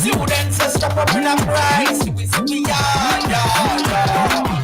Students are step up in a price. We see beyond, yeah.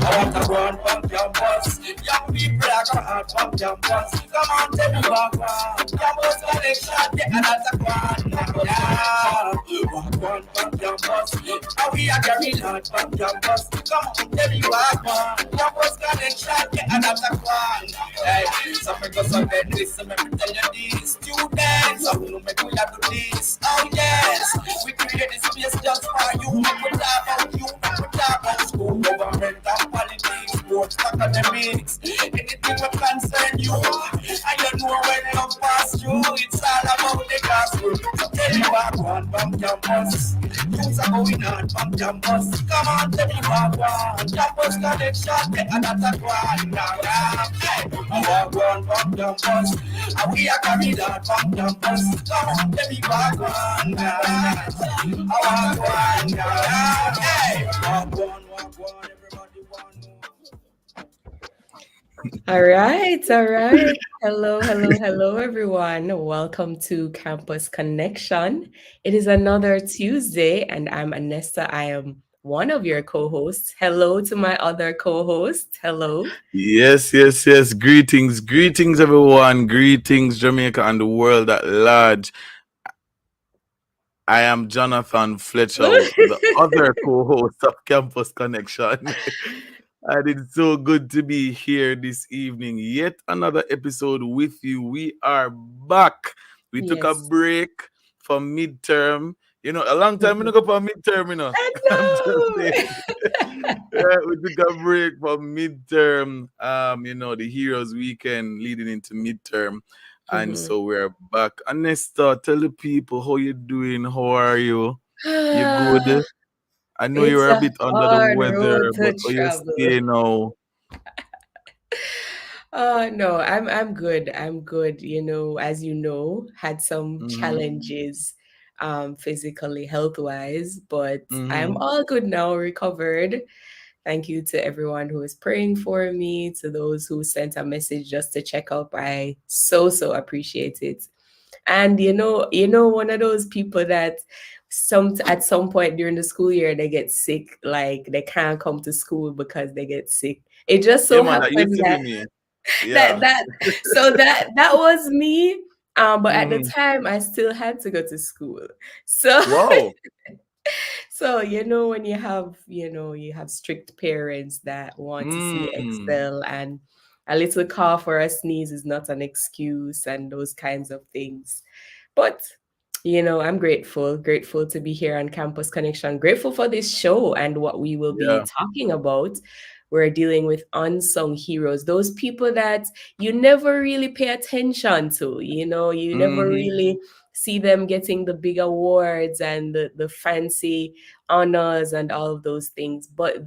I want to run from campus. Young people are going hard from campus. Come on, tell me what one. Campus connection, yeah, that's a one. Yeah. Walk on from campus. How we are carrying on from campus. Come on, tell me what one. Campus connection, yeah, that's a one. Hey, some make us on this, some make me tell you this. Students, some will make we have to this. Oh yes, we create this space just for you. Make we talk about you, make we talk about school, government and politics, sports, academics, anything that concern you. And you know when you pass through, it's all about the gospel. So tell me what one from campus. Things are going on from campus. Come on, tell me what one. Campus connection, get another one. Hey, I want one from campus. And we are carried on from campus. Come on, tell me what one. I want one. Hey, walk one, everybody want All right, all right. Hello, everyone. Welcome to Campus Connection. It is another Tuesday, and I'm Anessa. I am one of your co hosts. Hello to my other co host. Hello. Yes. Greetings, everyone. Greetings, Jamaica and the world at large. I am Jonathan Fletcher, the other co-host of Campus Connection. And it's so good to be here this evening. Yet another episode with you. We are back. We took a Yes. break for midterm. A long time we don't go for midterm. I I'm just know. saying. Yeah, we took a break for midterm. The Heroes Weekend leading into midterm. And Mhm. so we're back. Anesta, tell the people how you doing. How are you? You good? I know It's you're a a bit under the hard weather, road but to how you travel. stay now? No, I'm good. I'm good. As you know, had some Mm-hmm. challenges physically, health-wise, but I'm Mm-hmm. all good now, recovered. Thank you to everyone who is praying for me, to those who sent a message just to check up. I so appreciate it. And one of those people that some at some point during the school year they get sick, like they can't come to school because they get sick. It just Yeah, so man, that used happened to be that me. that Yeah. that so that was me. But at the Mm-hmm. time I still had to go to school. So Wow. so when you have strict parents that want to see you Mm. excel, and a little cough or a sneeze is not an excuse, and those kinds of things. But I'm grateful to be here on Campus Connection, grateful for this show and what we will be Yeah. talking about. We're dealing with unsung heroes, those people that you never really pay attention to. You never Mm-hmm. really see them getting the big awards and the fancy honors and all of those things. But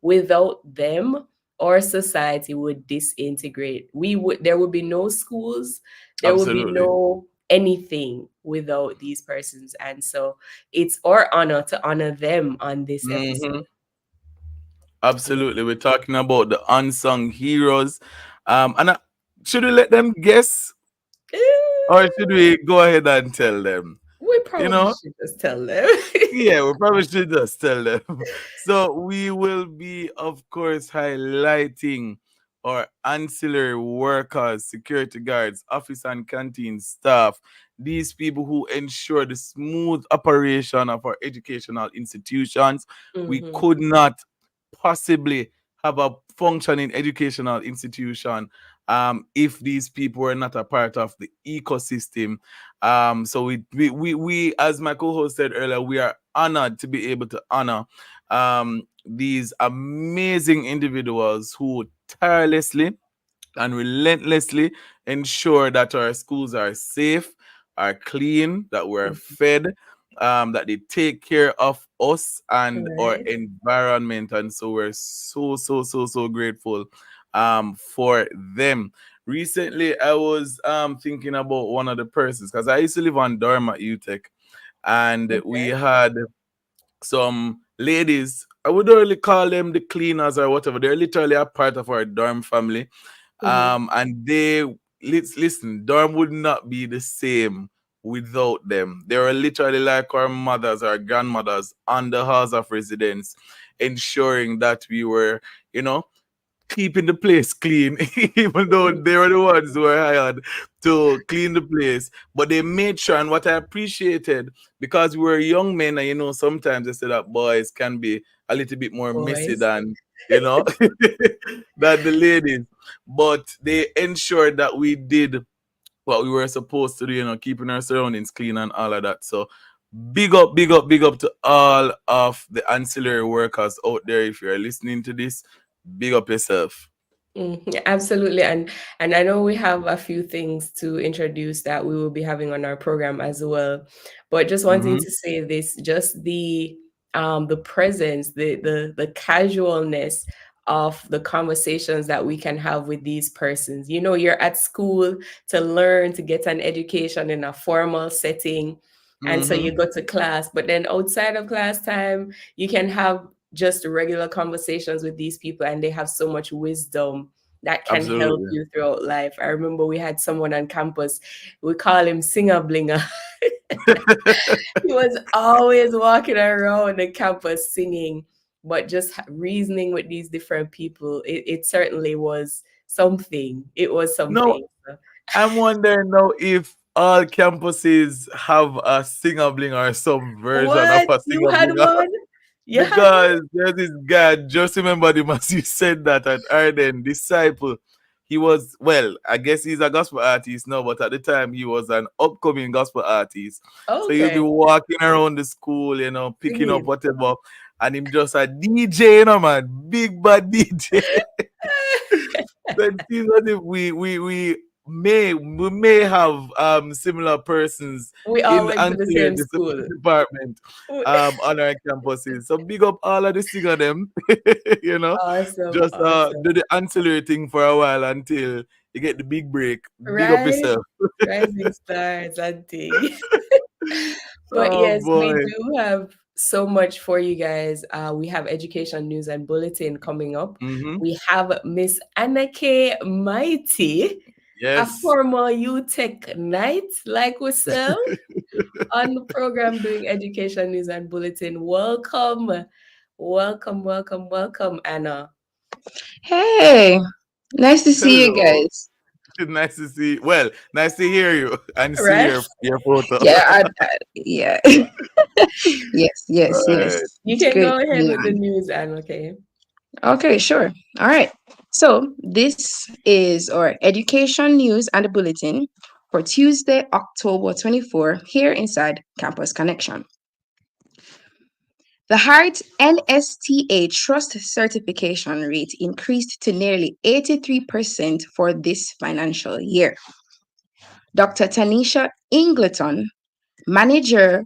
without them, our society would disintegrate. There would be no schools, there would be Absolutely. no anything without these persons. And so it's our honor to honor them on this Mm-hmm. episode. Yeah. Absolutely. We're talking about the unsung heroes. And should we let them guess, or should we go ahead and tell them? We You probably know, should just tell them. Yeah, we probably should just tell them. So we will be, of course, highlighting our ancillary workers, security guards, office and canteen staff, these people who ensure the smooth operation of our educational institutions. We Mhm. could not possibly have a functioning educational institution if these people were not a part of the ecosystem. So we, as my co-host said earlier, we are honored to be able to honor these amazing individuals who tirelessly and relentlessly ensure that our schools are safe, are clean, that we're Mhm. fed, that they take care of us and our Right. environment. And so we're so grateful for them. Recently, I was thinking about one of the persons because I used to live on dorm at UTech, and we Okay. had some ladies. I would really call them the cleaners or whatever. They're literally a part of our dorm family. Mhm. And they listen, dorm would not be the same without them. They were literally like our mothers, our grandmothers on the house of residence, ensuring that we were, you know, keeping the place clean, even though Mm. they were the ones who were hired to clean the place. But they made sure, and what I appreciated, because we were young men, and sometimes they say that boys can be a little bit more messy Boys. than, than the ladies. But they ensured that we did what we were supposed to do, keeping our surroundings clean and all of that. So big up, big up, big up to all of the ancillary workers out there. If you're listening to this, big up yourself. Absolutely, and I know we have a few things to introduce that we will be having on our program as well, but just wanting Mm-hmm. to say this, just the presence, the casualness of the conversations that we can have with these persons. You're at school to learn, to get an education in a formal setting, and so Mm-hmm. you go to class, but then outside of class time you can have just regular conversations with these people, and they have so much wisdom that can help Absolutely. you throughout life. I remember we had someone on campus, we call him Singer Blinger. He was always walking around the campus singing, but just reasoning with these different people, it certainly was something. It was No, something. So, I'm wondering now if all campuses have a singer bling or some version of what? a You singer had bling. one? You had one? Because there's this guy, just remember the as you said that at Arden, disciple. He was, well, I guess he's a gospel artist now, but at the time he was an upcoming gospel artist. So he'll be Okay. walking around the school, picking up Singing. whatever, and him just a DJ, man, big bad DJ. So it seems as if we may have similar persons We all in went to the ancillary same school. department on our campuses. So big up all of the singer them, you know. Awesome, Just awesome. do the ancillary thing for a while until you get the big break. Big up Right? yourself. Rising stars and thing. But Oh yes, we boy. do have so much for you guys. We have education news and bulletin coming up. Mm-hmm. We have Miss Anna K. Mighty, a Yes. former UTech Knight like myself, on the program doing education news and bulletin. Welcome, welcome, welcome, welcome, Anna. Hey, nice to see you Hello. guys. Nice to see. Well, nice to hear you and see Right? your photo. Yeah, yeah, yes, All yes, right. yes. You It's can great go to ahead be with the on. news, Anna. Okay. Okay, sure. All right. So this is our education news and bulletin for Tuesday, October 24, here inside Campus Connection. The Heart NSTA Trust certification rate increased to nearly 83% for this financial year. Dr. Tanisha Ingleton, manager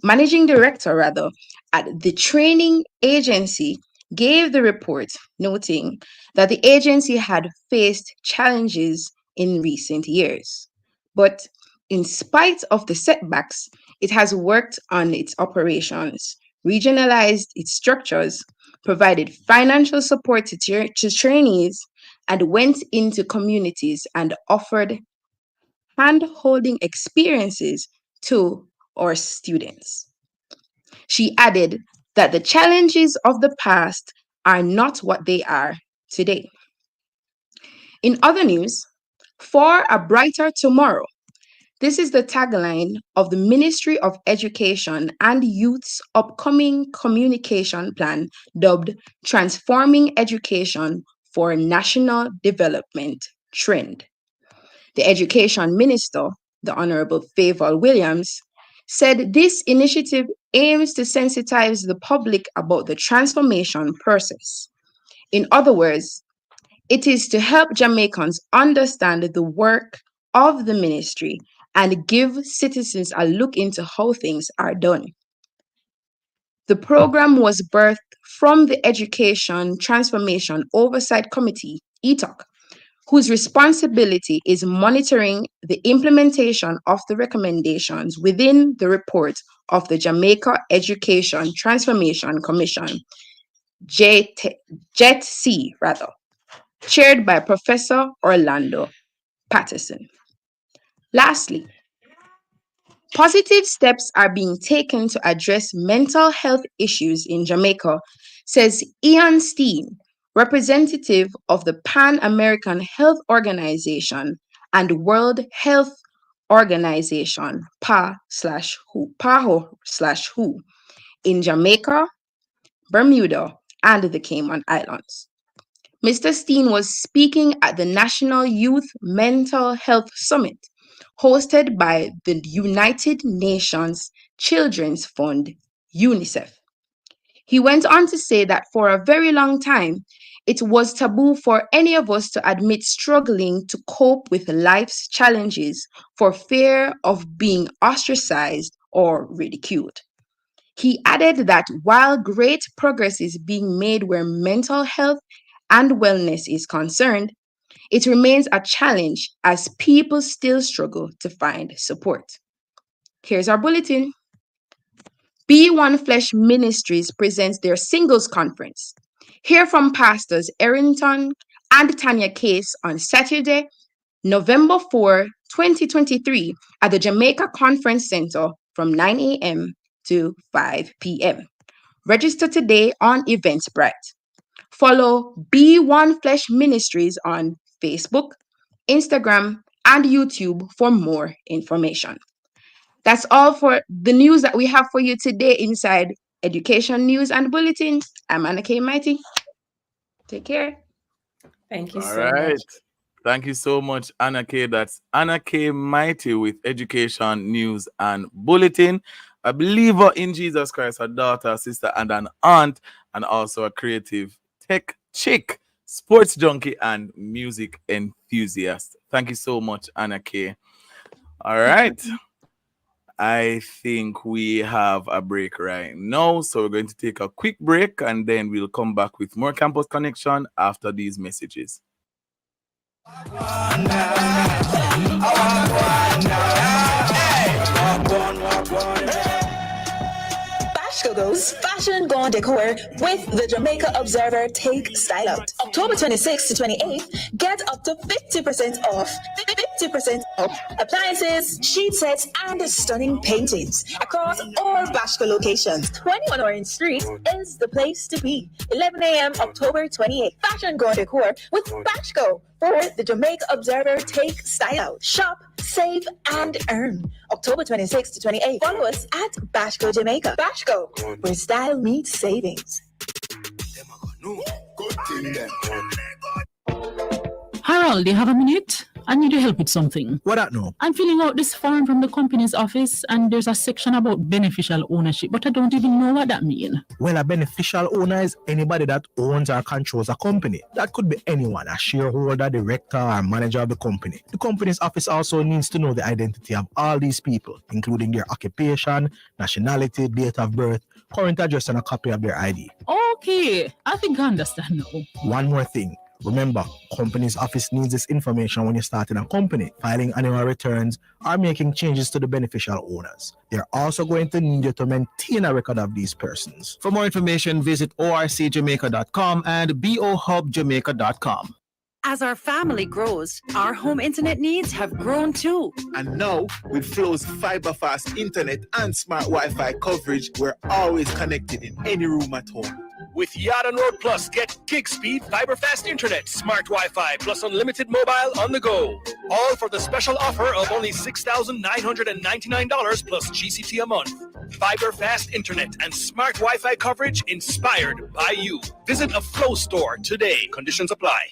managing director rather at the training agency, gave the report, noting that the agency had faced challenges in recent years, but in spite of the setbacks, it has worked on its operations, regionalized its structures, provided financial support to trainees, and went into communities and offered hand holding experiences to our students. She added that the challenges of the past are not what they are today. In other news, for a brighter tomorrow, this is the tagline of the Ministry of Education and Youth's upcoming communication plan dubbed Transforming Education for National Development Trend. The Education Minister, the Honorable Favour Williams, said this initiative aims to sensitize the public about the transformation process. In other words, it is to help Jamaicans understand the work of the ministry and give citizens a look into how things are done. The program was birthed from the Education Transformation Oversight Committee, ETOC, whose responsibility is monitoring the implementation of the recommendations within the report of the Jamaica Education Transformation Commission, JETC rather, chaired by Professor Orlando Patterson. Lastly, Positive steps are being taken to address mental health issues in Jamaica, says Ian Steen, representative of the Pan American Health Organization and World Health Organization, PAHO/WHO, in Jamaica, Bermuda, and the Cayman Islands. Mr. Steen was speaking at the National Youth Mental Health Summit, hosted by the United Nations Children's Fund, UNICEF. He went on to say that for a very long time, it was taboo for any of us to admit struggling to cope with life's challenges for fear of being ostracized or ridiculed. He added that while great progress is being made where mental health and wellness is concerned, it remains a challenge as people still struggle to find support. Here's our bulletin. Be One Flesh Ministries presents their singles conference. Hear from Pastors Errington and Tanya Case on Saturday, November 4, 2023 at the Jamaica Conference Center from 9 a.m. to 5 p.m. Register today on Eventbrite. Follow Be One Flesh Ministries on Facebook, Instagram, and YouTube for more information. That's all for the news that we have for you today inside Education News and Bulletin. I'm Anna K. Mighty. Take care. Thank you All so right. much. Thank you so much, Anna K. That's Anna K. Mighty with Education News and Bulletin. A believer in Jesus Christ, a daughter, a sister, and an aunt, and also a creative tech chick, sports junkie, and music enthusiast. Thank you so much, Anna K. All right. I think we have a break right now. So we're going to take a quick break and then we'll come back with more Campus Connection after these messages. Bashko goes fashion gone decor with the Jamaica Observer Take Style Out. October 26th to 28th, get up to 50% off. 50% off appliances, sheet sets, and stunning paintings across all Bashko locations. 21 Orange Street is the place to be. 11 a.m. October 28th. Fashion gone decor with Bashko for the Jamaica Observer Take Style Out. Shop, save, and earn. October 26th to 28th. Follow us at Bashko Jamaica. Bashko, where style meets savings. Harold, do you have a minute? I need your help with something. What that no? I'm filling out this form from the company's office and there's a section about beneficial ownership, but I don't even know what that means. Well, a beneficial owner is anybody that owns or controls a company. That could be anyone, a shareholder, director, or manager of the company. The company's office also needs to know the identity of all these people, including their occupation, nationality, date of birth, current address, and a copy of their ID. Okay, I think I understand now. One more thing. Remember, company's office needs this information when you're starting a company, filing annual returns, or making changes to the beneficial owners. They're also going to need you to maintain a record of these persons. For more information, visit orcjamaica.com and bohubjamaica.com. As our family grows, our home internet needs have grown too. And now, with Flow's fiber-fast internet and smart Wi-Fi coverage, we're always connected in any room at home. With Yada Nord Plus, get gig speed, fiber fast internet, smart Wi-Fi, plus unlimited mobile on the go. All for the special offer of only $6,999 plus GCT a month. Fiber fast internet and smart Wi-Fi coverage inspired by you. Visit a Flow store today. Conditions apply.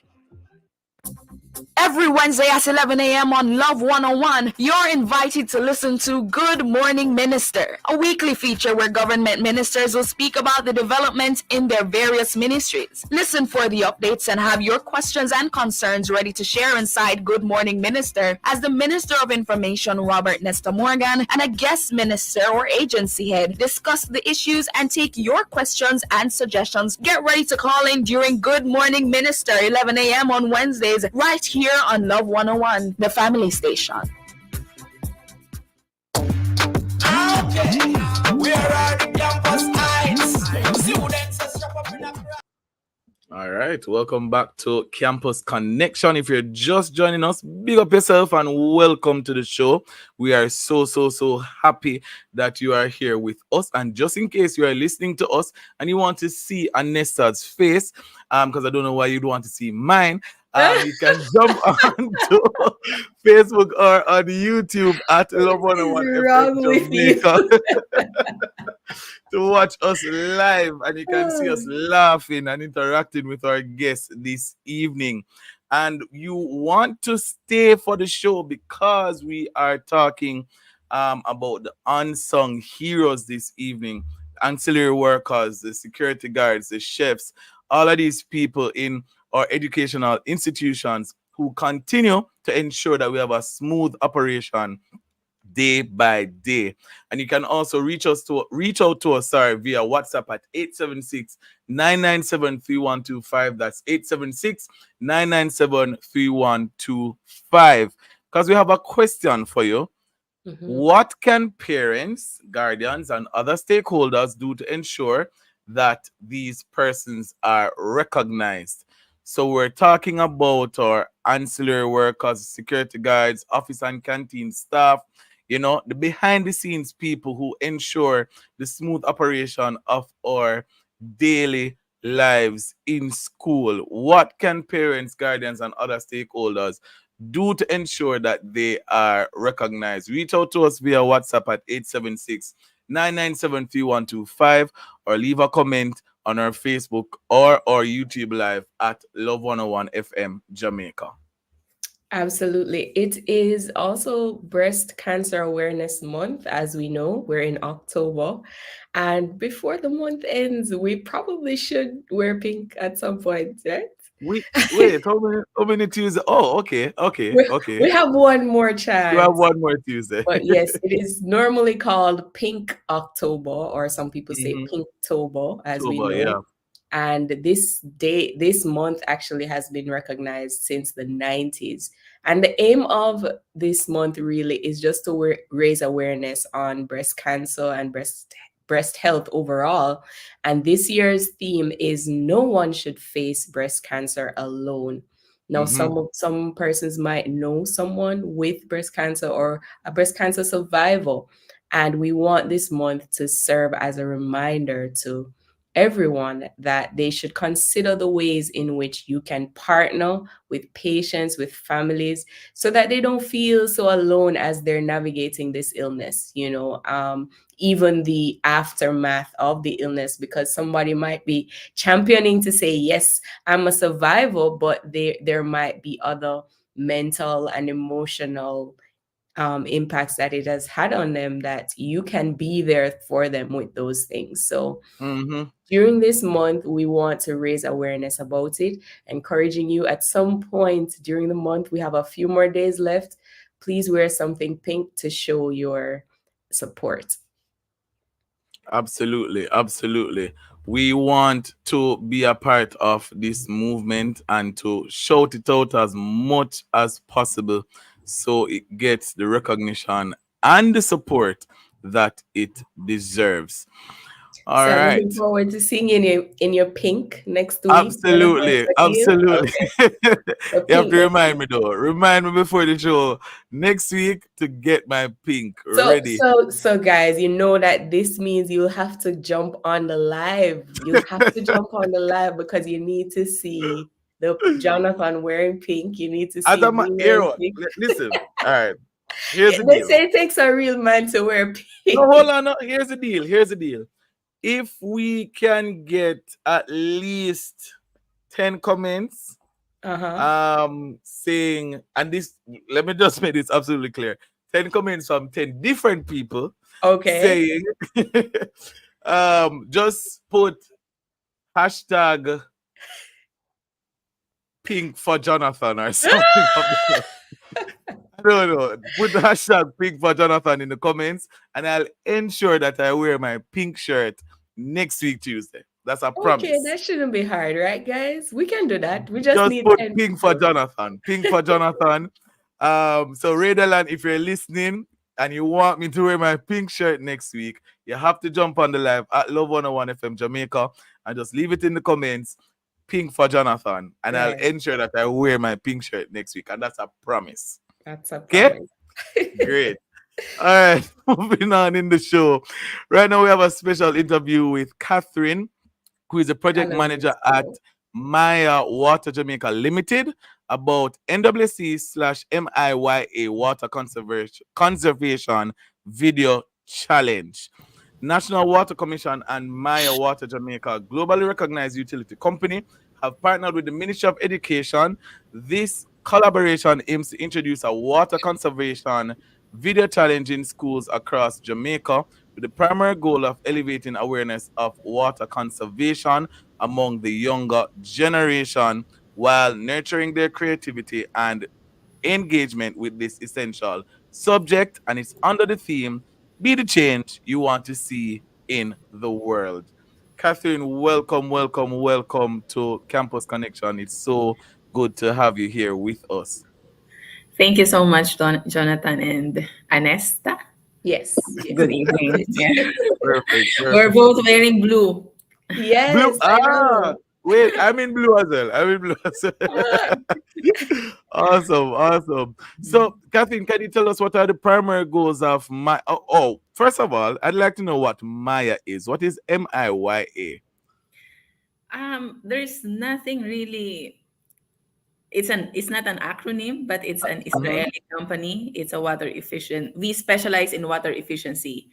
Every Wednesday at 11 a.m. on Love 101, you're invited to listen to Good Morning Minister, a weekly feature where government ministers will speak about the development in their various ministries. Listen for the updates and have your questions and concerns ready to share inside Good Morning Minister as the Minister of Information, Robert Nesta Morgan, and a guest minister or agency head discuss the issues and take your questions and suggestions. Get ready to call in during Good Morning Minister, 11 a.m. on Wednesdays, right here on Love 101, the family station. All right, welcome back to Campus Connection. If you're just joining us, big up yourself and welcome to the show. We are so happy that you are here with us. And just in case you are listening to us and you want to see Anessa's face, because I don't know why you'd want to see mine, you can jump on to Facebook or on YouTube at Love What is 101 FM wrong with you? Jamaica to watch us live, and you can see us laughing and interacting with our guests this evening. And you want to stay for the show because we are talking about the unsung heroes this evening, ancillary workers, the security guards, the chefs, all of these people in our educational institutions who continue to ensure that we have a smooth operation day by day. And you can also reach out to us via WhatsApp at 876-997-3125. That's 876-997-3125. Because we have a question for you. What can parents, guardians, and other stakeholders do to ensure that these persons are recognized? So we're talking about our ancillary workers, security guards, office and canteen staff, the behind the scenes people who ensure the smooth operation of our daily lives in school. What can parents, guardians, and other stakeholders do to ensure that they are recognized? Reach out to us via WhatsApp at 876-997-3125 or leave a comment on our Facebook or our YouTube live at Love 101 FM Jamaica. Absolutely. It is also Breast Cancer Awareness Month. As we know, we're in October. And before the month ends, we probably should wear pink at some point, right? Wait, how many Tuesdays? Oh, okay. We have one more chance. You have one more Tuesday. But yes, it is normally called Pink October, or some people say Pinktober, as we know. Yeah. And this month actually has been recognized since the 90s. And the aim of this month really is just to raise awareness on breast cancer and breast health overall. And this year's theme is no one should face breast cancer alone. Now, some persons might know someone with breast cancer or a breast cancer survivor. And we want this month to serve as a reminder to everyone that they should consider the ways in which you can partner with patients, with families, so that they don't feel so alone as they're navigating this illness, even the aftermath of the illness, because somebody might be championing to say, yes, I'm a survivor, but there might be other mental and emotional impacts that it has had on them, that you can be there for them with those things. So during this month, we want to raise awareness about it, encouraging you at some point during the month. We have a few more days left. Please wear something pink to show your support. Absolutely. We want to be a part of this movement and to shout it out as much as possible so it gets the recognition and the support that it deserves. All so right. I'm looking forward to seeing you in your pink next week. Absolutely. Okay. You have to remind me though. Remind me before the show next week to get my pink ready. So guys, you know that this means you'll have to jump on the live. You'll have to jump on the live because you need to see the Jonathan wearing pink. You need to see Adam, pink. listen. All right. Here's the They deal. say it takes a real man to wear pink. No, hold on. No. Here's the deal. If we can get at least 10 comments saying, and this, let me just make this absolutely clear, 10 comments from 10 different people saying just put hashtag pink for Jonathan or something. No. Put the hashtag pink for Jonathan in the comments, and I'll ensure that I wear my pink shirt next week Tuesday. That's a promise. Okay, that shouldn't be hard, right, guys? We can do that. We just need put pink for Jonathan. Pink for Jonathan. So Radalan, if you're listening and you want me to wear my pink shirt next week, you have to jump on the live at Love 101 FM Jamaica and just leave it in the comments. pink for Jonathan, and I'll Right. ensure that I wear my pink shirt next week, and that's a promise. That's a Okay, promise. great. All right, moving on in the show. Right now, we have a special interview with Catherine, who is a project Hello, manager Miss at Flo. Maya Water Jamaica Limited, about NWC/MIYA Water Conservation Video Challenge. National Water Commission and Maya Water Jamaica, globally recognized utility company, have partnered with the Ministry of Education. This collaboration aims to introduce a water conservation video challenge in schools across Jamaica with the primary goal of elevating awareness of water conservation among the younger generation while nurturing their creativity and engagement with this essential subject. And it's under the theme, Be the Change You Want to See in the World. Catherine, welcome, welcome, welcome to Campus Connection. It's so good to have you here with us. Thank you so much, Jonathan and Anesta. Yes, Good yes, that's evening. Yeah. it. Perfect, We're perfect. both wearing blue. Blue. Yes, I Ah, know. wait, I'm in blue as well. I'm in blue as well. Awesome, awesome. So, Catherine, can you tell us what are the primary goals of my? First of all, I'd like to know what Maya is. What is MIYA? There's nothing really. It's not an acronym, but it's an Mhm. Israeli company. It's a water efficient. We specialize in water efficiency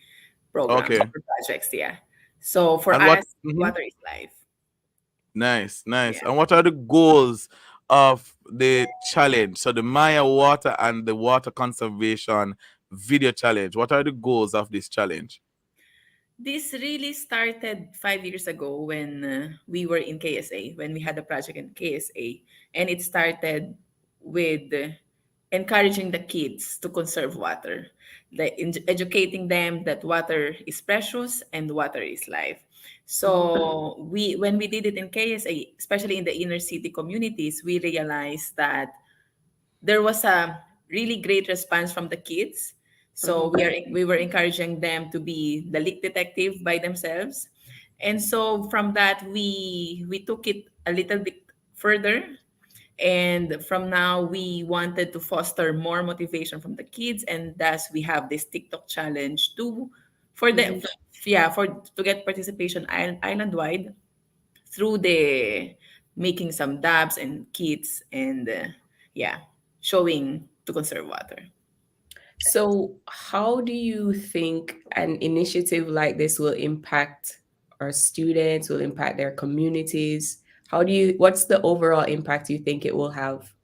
programs Okay. or projects. Yeah. So for And what? us, Mhm. water is life. Nice, nice. Yeah. And what are the goals of the challenge? So the Maya Water and the Water Conservation Video Challenge. What are the goals of this challenge? This really started 5 years ago when we were in KSA, when we had a project in KSA. And it started with encouraging the kids to conserve water, educating them that water is precious and water is life. So when we did it in KSA, especially in the inner city communities, we realized that there was a really great response from the kids. So Mhm. we were encouraging them to be the leak detective by themselves. And so from that we took it a little bit further, and from now we wanted to foster more motivation from the kids, and thus we have this TikTok challenge to for the Mhm. yeah for to get participation island wide through the making some dabs and kits and yeah, showing to conserve water. So, how do you think an initiative like this will impact our students, will impact their communities? What's the overall impact you think it will have?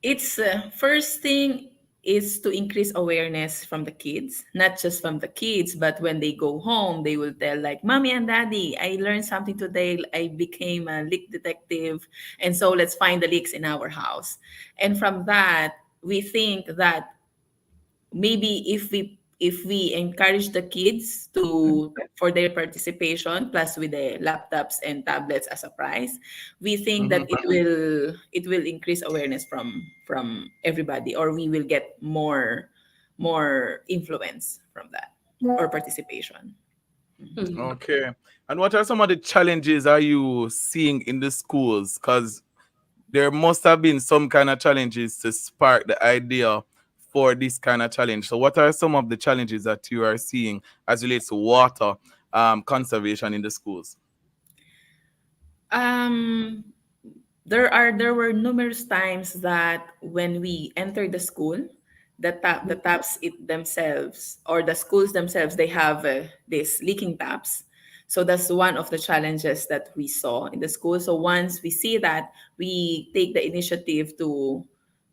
It's first thing is to increase awareness from the kids, not just from the kids, but when they go home, they will tell like, "Mommy and Daddy, I learned something today. I became a leak detective, and so let's find the leaks in our house." And from that, we think that maybe if we encourage the kids to for their participation plus with the laptops and tablets as a prize, we think that Mhm. it will increase awareness from everybody, or we will get more influence from that or participation. Mhm. Okay. And what are some of the challenges are you seeing in the schools? Because there must have been some kind of challenges to spark the idea for this kind of challenge. So, what are some of the challenges that you are seeing as relates to water conservation in the schools? um there were numerous times that when we enter the school, the taps it themselves or the schools themselves, they have these leaking taps. So that's one of the challenges that we saw in the school. So once we see that, we take the initiative to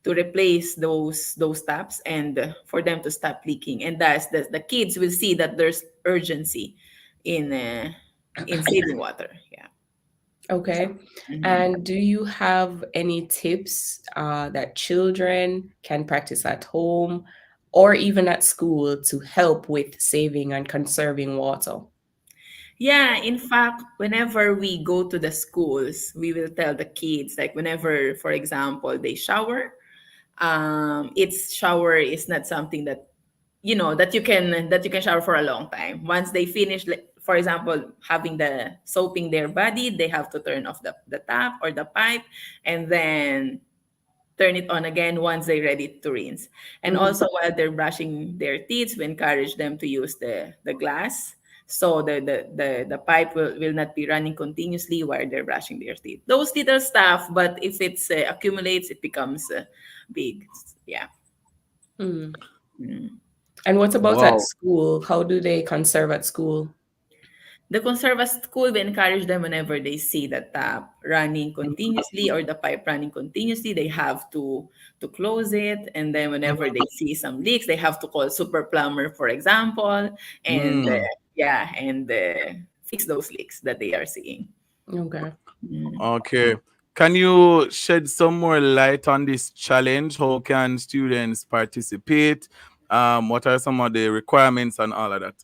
replace those taps and for them to stop leaking. And thus the kids will see that there's urgency in saving water. Yeah. Okay. Mhm. And do you have any tips that children can practice at home or even at school to help with saving and conserving water? Yeah, in fact, whenever we go to the schools, we will tell the kids, like whenever, for example, they shower, it's shower is not something that that you can shower for a long time. Once they for example, having the soaping their body, they have to turn off the tap or the pipe and then turn it on again once they're ready to rinse. And also while they're brushing their teeth, we encourage them to use the glass. So the pipe will not be running continuously while they're brushing their teeth. Those little stuff, but if it's accumulates, it becomes big. Yeah. Mm. Mm. And what about at Wow. school? How do they conserve at school? The conserva school, we encourage them whenever they see the tap running continuously or the pipe running continuously, they have to close it. And then whenever they see some leaks, they have to call super plumber, for example, and Mm. fix those leaks that they are seeing. Okay. Okay. Can you shed some more light on this challenge? How can students participate? What are some of the requirements and all of that?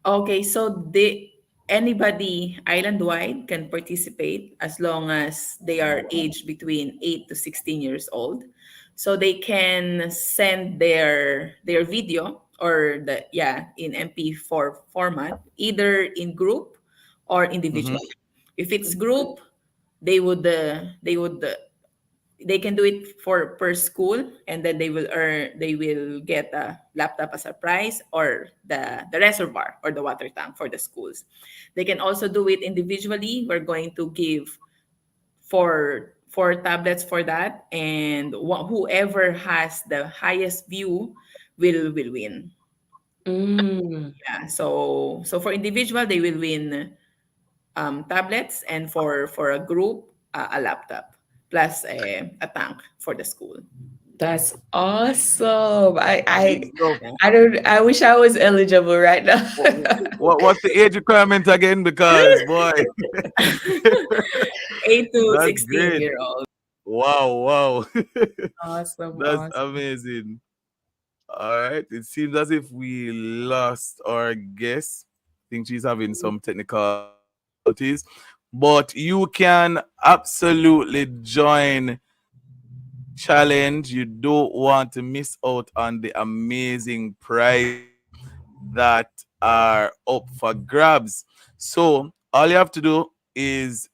Okay, so anybody island wide can participate as long as they are aged between 8 to 16 years old. So they can send their video or in MP4 format, either in group or Mm-hmm. individual. If it's group, they can do it for per school, and then they will get a laptop as a prize, or the reservoir or the water tank for the schools. They can also do it individually. We're going to give four tablets for that, and whoever has the highest view will win. Mm. Yeah, so for individual they will win tablets, and for a group, a laptop plus a tank for the school. That's awesome. So, I don't I wish I was eligible right now. what's the age requirement again? Because boy, 8 to that's 16 great. year old. Wow, wow. Awesome, That's awesome. amazing. All right. It seems as if we lost our guest. I think she's having some technical difficulties. But you can absolutely join challenge. You don't want to miss out on the amazing prizes that are up for grabs. So all you have to do is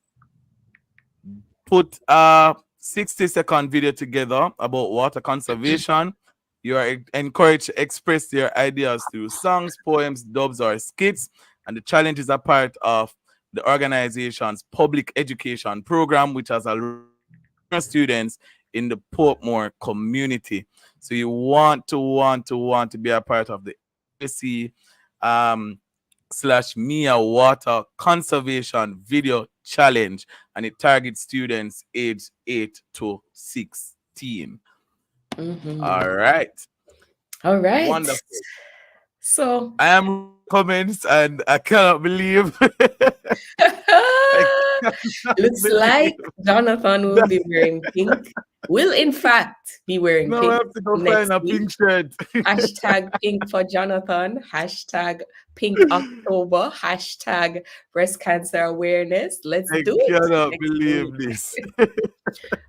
put a 60-second video together about water conservation. You are encouraged to express your ideas through songs, poems, dubs, or skits. And the challenge is a part of the organization's public education program, which has already numerous students in the Portmore community. So you want to be a part of the AC / Mia Water Conservation Video Challenge, and it targets students aged 8 to 16. All right. All right. Wonderful. So I am comments and I cannot believe. looks like Jonathan will be wearing pink. Will in fact be wearing No, I pink have to go next find a week. pink shirt. Hashtag pink for Jonathan. Hashtag pink October. Hashtag breast cancer awareness. Let's I do it cannot next believe week. this.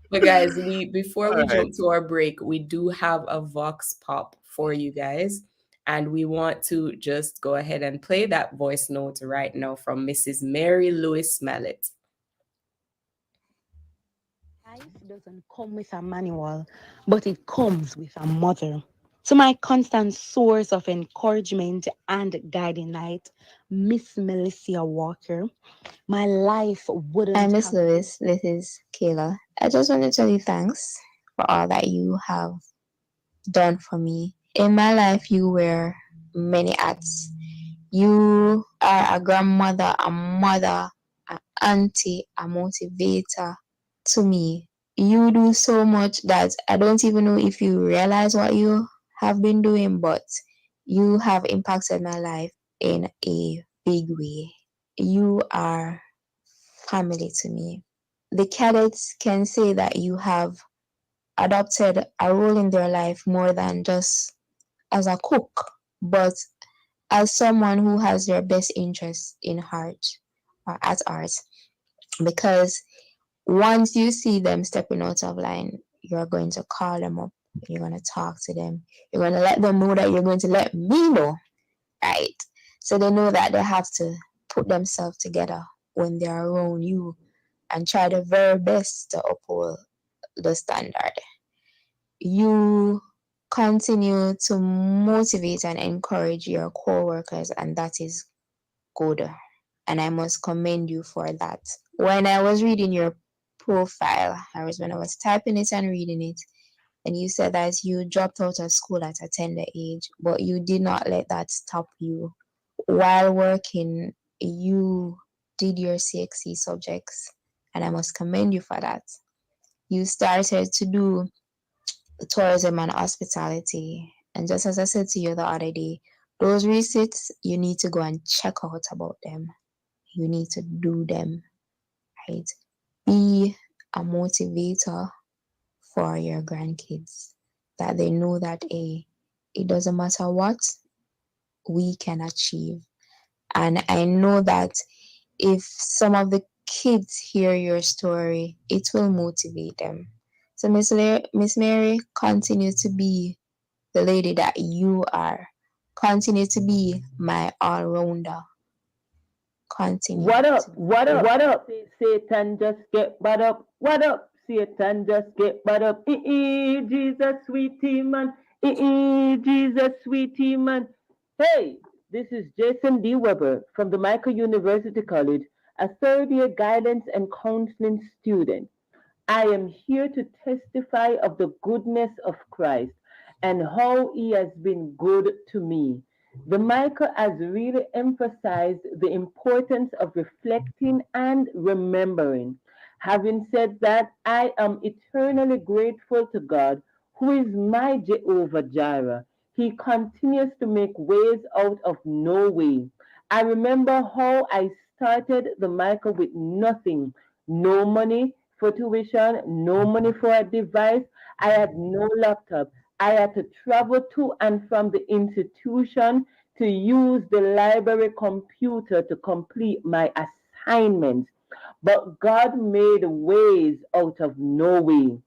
But guys, before we All right. jump to our break, we do have a Vox Pop for you guys. And we want to just go ahead and play that voice note right now from Mrs. Mary Louise Mallet. Life doesn't come with a manual, but it comes with a mother. So my constant source of encouragement and guiding light, Miss Melissa Walker, my life wouldn't Hi, Miss have Lewis. This is Kayla. I just want to tell you thanks for all that you have done for me. In my life, you wear many hats. You are a grandmother, a mother, an auntie, a motivator to me. You do so much that I don't even know if you realize what you have been doing, but you have impacted my life in a big way. You are family to me. The cadets can say that you have adopted a role in their life more than just as a cook, but as someone who has their best interests in heart or at heart. Because once you see them stepping out of line, you're going to call them up, you're going to talk to them, you're going to let them know that you're going to let me know, right? So they know that they have to put themselves together when they are around you and try the very best to uphold the standard. You continue to motivate and encourage your co-workers, and that is good. And I must commend you for that. When I was reading your profile, when I was typing it and reading it, and you said that you dropped out of school at a tender age, but you did not let that stop you. While working, you did your CXC subjects, and I must commend you for that. You started to do tourism and hospitality. And just as I said to you the other day, those receipts, you need to go and check out about them. You need to do them, right? Be a motivator for your grandkids, that they know that it doesn't matter what we can achieve. And I know that if some of the kids hear your story, it will motivate them. So Miss Mary, continue to be the lady that you are. Continue to be my all-rounder. Continue. What up? What up? What up? Satan just get bad up. What up? Satan just get bad up. Jesus sweetie man. Jesus sweetie man. Hey, this is Jason D. Weber from the Jamaica University College, a third-year guidance and counseling student. I am here to testify of the goodness of Christ and how he has been good to me. The Michael has really emphasized the importance of reflecting and remembering. Having said that, I am eternally grateful to God, who is my Jehovah Jireh. He continues to make ways out of no way. I remember how I started the Michael with nothing, no money for tuition, no money for a device. I had no laptop. I had to travel to and from the institution to use the library computer to complete my assignments. But God made ways out of no way.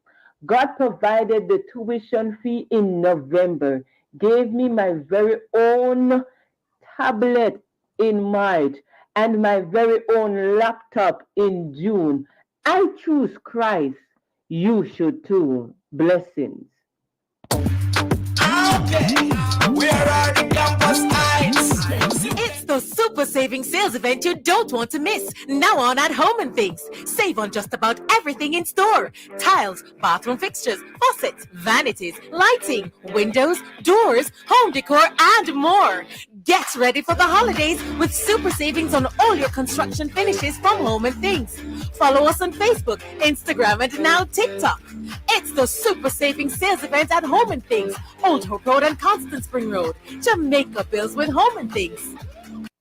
God provided the tuition fee in November, gave me my very own tablet in March, and my very own laptop in June. I choose Christ. You should too. Blessings. Okay, where are the campus heights? It's the super saving sales event you don't want to miss. Now on at Home and Things. Save on just about everything in store. Tiles, bathroom fixtures, faucets, vanities, lighting, windows, doors, home decor, and more. Get ready for the holidays with super savings on all your construction finishes from Home and Things. Follow us on Facebook, Instagram, and now TikTok. It's the super saving sales event at Home and Things, Old Hope Road and Constant Spring Road. Jamaica Bills with Home and Things.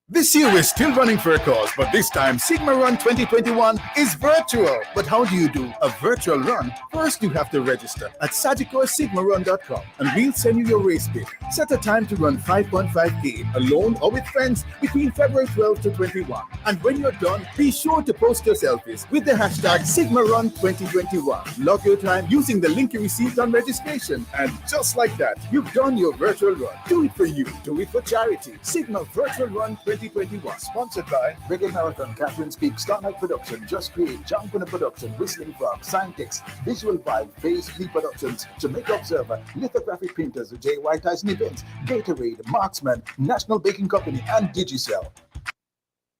This year we're still running for a cause, but this time Sigma Run 2021 is virtual. But how do you do a virtual run? First, you have to register at SagicoreSigmaRun.com and we'll send you your race bid. Set a time to run 5.5K alone or with friends between February 12 to 21. And when you're done, be sure to post your selfies with the hashtag Sigma Run 2021. Log your time using the link you received on registration. And just like that, you've done your virtual run. Do it for you. Do it for charity. Sigma Virtual Run 2021. Sponsored by Reggae Marathon, Catherine Speak, Starlight Production, Just Create, John Gunner Production, Whistling Frog, Scientix, Visual Vibe, Phase Fleet Productions, Jamaica Observer, Lithographic Printers, J. White Eisen Events, Gatorade, Marksman, National Baking Company, and Digicel.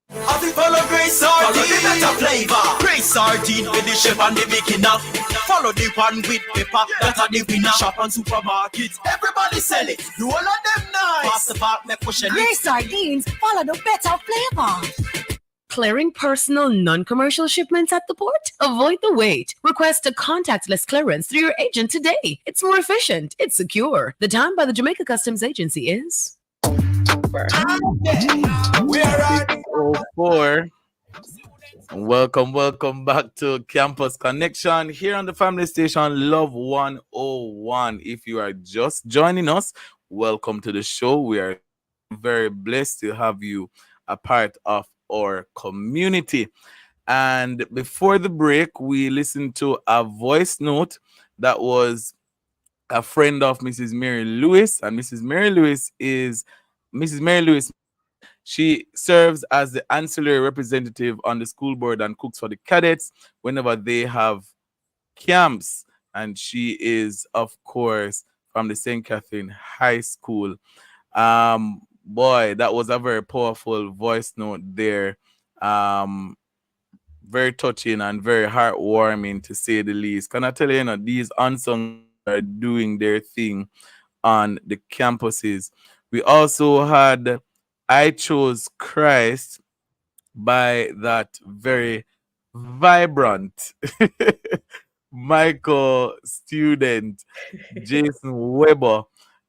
I think follow Grace Sardine. Follow the better flavor. Grace Sardine with the chef and the beginner. Follow the one with pepper. That are the winner. Shop on supermarkets. Everybody sell it. You all of them nice. Pass the part, me push it. Grace Sardines, follow the better flavor. Clearing personal non-commercial shipments at the port? Avoid the wait. Request a contactless clearance through your agent today. It's more efficient. It's secure. The time by the Jamaica Customs Agency is... 6:04. Welcome back to Campus Connection here on the family station Love 101. If you are just joining us, welcome to the show. We are very blessed to have you a part of our community. And before the break, we listened to a voice note that was a friend of Mrs. Mary Lewis, and Mrs. Mary Lewis She serves as the ancillary representative on the school board and cooks for the cadets whenever they have camps. And she is, of course, from the St. Catherine High School. Boy, that was a very powerful voice note there. Very touching and very heartwarming, to say the least. Can I tell you, these unsung heroes are doing their thing on the campuses. We also had I Chose Christ by that very vibrant Michael student, Jason Weber.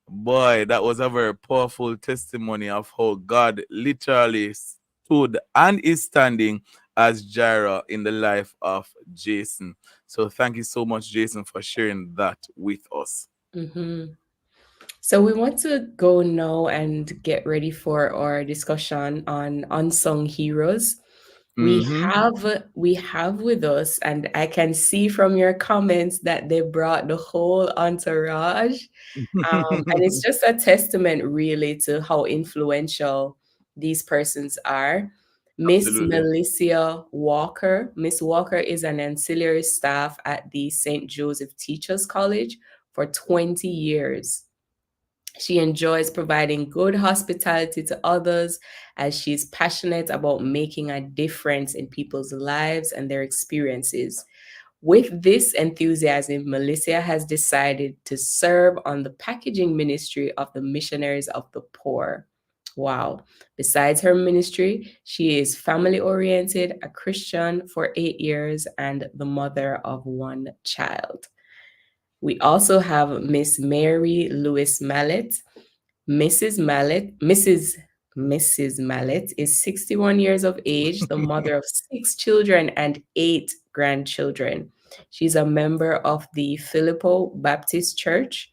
Boy, that was a very powerful testimony of how God literally stood and is standing as Jireh in the life of Jason. So thank you so much, Jason, for sharing that with us. Mm-hmm. So we want to go now and get ready for our discussion on unsung heroes. We Mm-hmm. have with us, and I can see from your comments that they brought the whole entourage. And it's just a testament, really, to how influential these persons are. Miss Absolutely. Melissa Walker. Miss Walker is an ancillary staff at the St. Joseph Teachers College for 20 years. She enjoys providing good hospitality to others as she's passionate about making a difference in people's lives and their experiences. With this enthusiasm, Melissa has decided to serve on the packaging ministry of the Missionaries of the Poor. Wow. Besides her ministry, she is family oriented, a Christian for 8 years, and the mother of one child. We also have Miss Mary Lewis Mallet. Mrs. Mallet is 61 years of age, the mother of 6 children and 8 grandchildren. She's a member of the Filippo Baptist Church,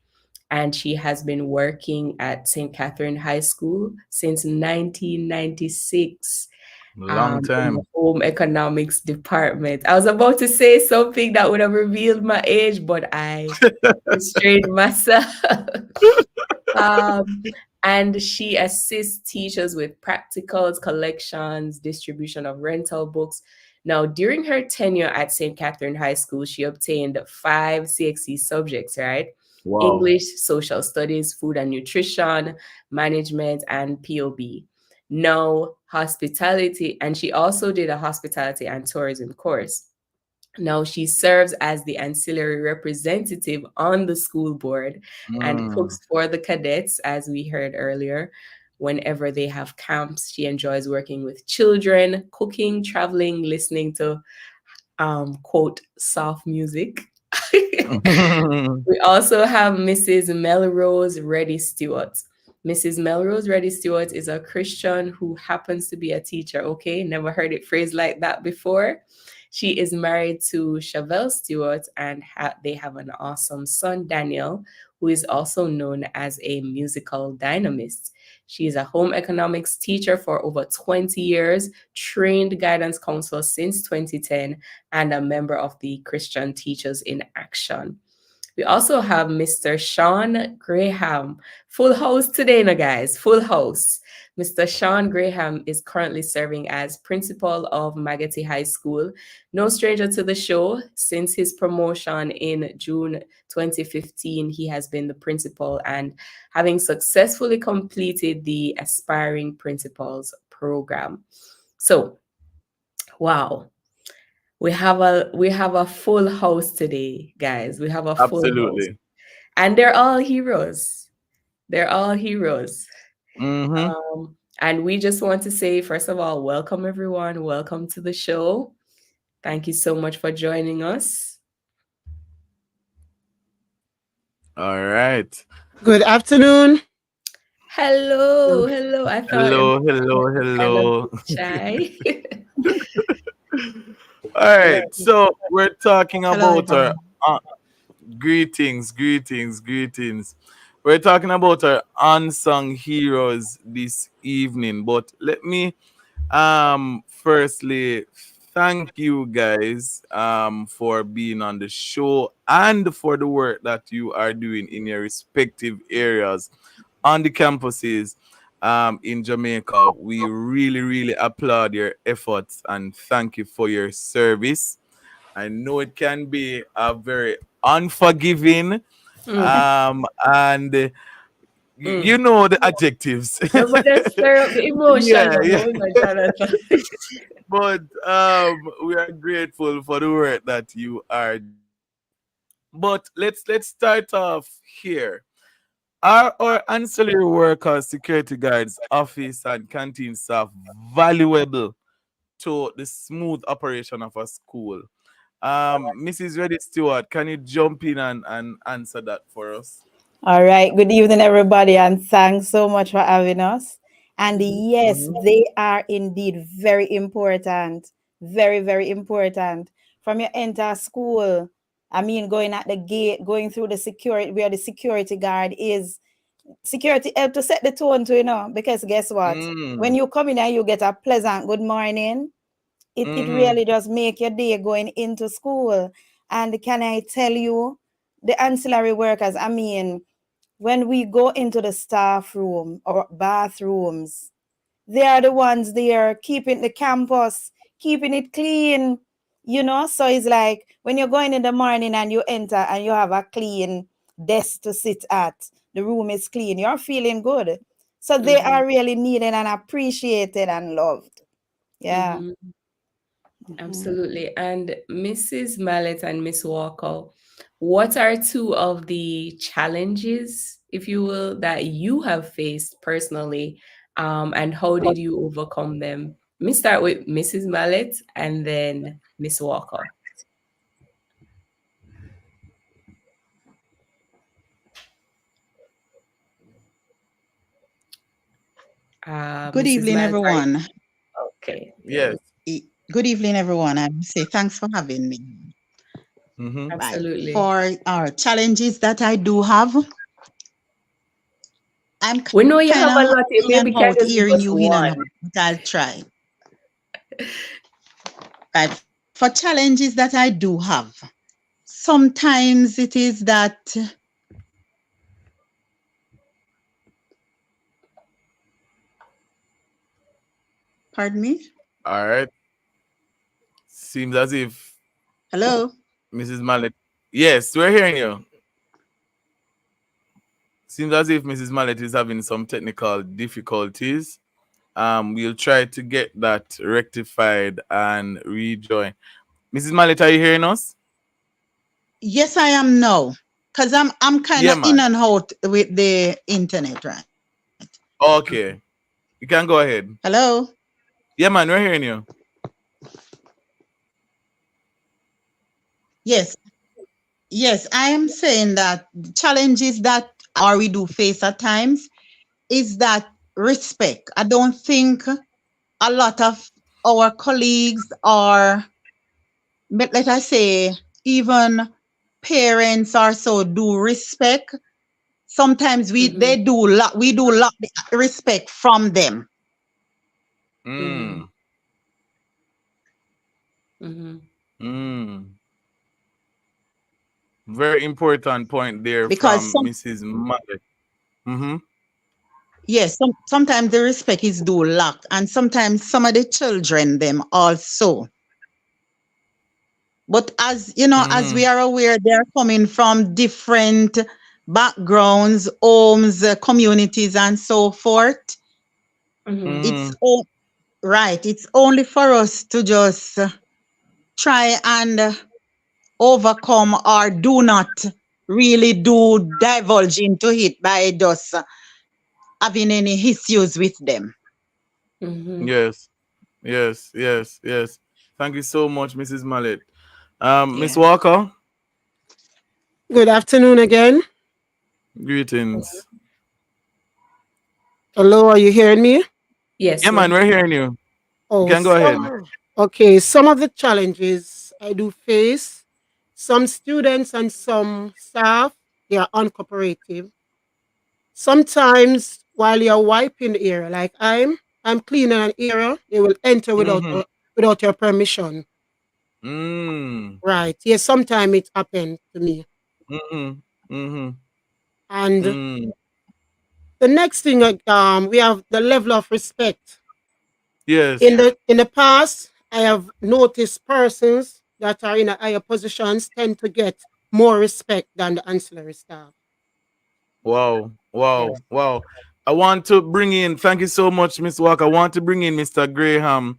and she has been working at St. Catherine High School since 1996, Long in the time. home economics department. I was about to say something that would have revealed my age, but I restrained myself. Um, and she assists teachers with practicals, collections, distribution of rental books. Now, during her tenure at St. Catherine High School, she obtained 5 CXC subjects, right? Wow. English, social studies, food and nutrition, management, and POB. Now, hospitality, and she also did a hospitality and tourism course. Now she serves as the ancillary representative on the school board and Mm. cooks for the cadets, as we heard earlier. Whenever they have camps, she enjoys working with children, cooking, traveling, listening to quote soft music. We also have Mrs. Melrose Reddy Stewart. Mrs. Melrose Reddy Stewart is a Christian who happens to be a teacher. Okay, never heard it phrased like that before. She is married to Chevelle Stewart, and they have an awesome son, Daniel, who is also known as a musical dynamist. She is a home economics teacher for over 20 years, trained guidance counselor since 2010, and a member of the Christian Teachers in Action. We also have Mr. Sean Graham. Full house today, now, guys. Full house. Mr. Sean Graham is currently serving as principal of Magotty High School. No stranger to the show. Since his promotion in June 2015, he has been the principal and having successfully completed the Aspiring Principals program. So, wow. We have a full house today, guys. We have a full house. Absolutely. And they're all heroes. They're all heroes. Mm-hmm. And we just want to say, first of all, welcome everyone. Welcome to the show. Thank you so much for joining us. All right. Good afternoon. Hello, hello. I thought Hello, Emmanuel hello, was kind of a hello. bit shy. All Hello. right. So we're talking Hello, about our everyone. uh, greetings. We're talking about our unsung heroes this evening, but let me firstly thank you guys for being on the show and for the work that you are doing in your respective areas on the campuses. in Jamaica. We really, really applaud your efforts and thank you for your service. I know it can be a very unforgiving, and you know the adjectives. No, but let's stir up the emotion, Yeah, yeah. Jonathan. But we are grateful for the work that you are. But let's start off here. Are our ancillary workers, security guards, office and canteen staff valuable to the smooth operation of a school? Mrs. Reddy Stewart, can you jump in and answer that for us? All right. Good evening, everybody, and thanks so much for having us. And yes, they are indeed very important. Very, very important. From your enter school, I mean, going at the gate, going through the security, where the security guard is. Security help to set the tone to, because guess what? When you come in and you get a pleasant good morning, it really does make your day going into school. And can I tell you, the ancillary workers, I mean, when we go into the staff room or bathrooms, they are the ones there keeping the campus, keeping it clean, So it's like when you're going in the morning and you enter and you have a clean desk to sit at, the room is clean, you're feeling good. So they are really needed and appreciated and loved. Yeah. Absolutely. And Mrs. Mallet and Miss Walker, what are two of the challenges, if you will, that you have faced personally, and how did you overcome them? Let me start with Mrs. Mallet and then Miss Walker. Good Mrs. evening, Mallet, everyone. okay. Yes. Good evening, everyone. I say thanks for having me. Mm-hmm. Absolutely. For our challenges that I do have, I'm we know you kind have a of lot. in Maybe and can out, just give hearing us you in and out, one. but I'll try. Right. For challenges that I do have, sometimes it is that pardon me? All right. Seems as if Hello? Mrs. Mallet. Yes, we're hearing you. Seems as if Mrs. Mallet is having some technical difficulties. We'll try to get that rectified and rejoin. Mrs. Mallet, are you hearing us? Yes, I am now. Because I'm kind of in man. and out with the internet, right? Okay. You can go ahead. Hello? Yeah, man, we're hearing you. Yes. Yes, I am saying that the challenges that we do face at times is that respect. I don't think a lot of our colleagues or, let us say, even parents or so do respect. Sometimes we do lack the respect from them. Very important point there Because from Mrs. Mallet. yes, sometimes the respect is do lacked, and sometimes some of the children them also. But as you know, as we are aware, they are coming from different backgrounds, homes, communities, and so forth. It's right. It's only for us to just try and overcome or do not really do divulge into it by just having any issues with them. Yes. Thank you so much, Mrs. Mallet. Miss Yeah. Walker. Good afternoon again. Greetings. Hello, are you hearing me? Yes. Yeah, man, we're hearing you. Oh, You can go ahead. Okay, some of the challenges I do face, some students and some staff, they are uncooperative. Sometimes while you're wiping the area, like I'm cleaning an area, they will enter without your permission. Right. Yes, sometimes it happened to me. And The next thing, we have the level of respect. Yes. In the past, I have noticed persons that are in a higher positions tend to get more respect than the ancillary staff. Wow, wow, Yes. wow. I want to bring in, thank you so much, Miss Walker. I want to bring in Mr. Graham.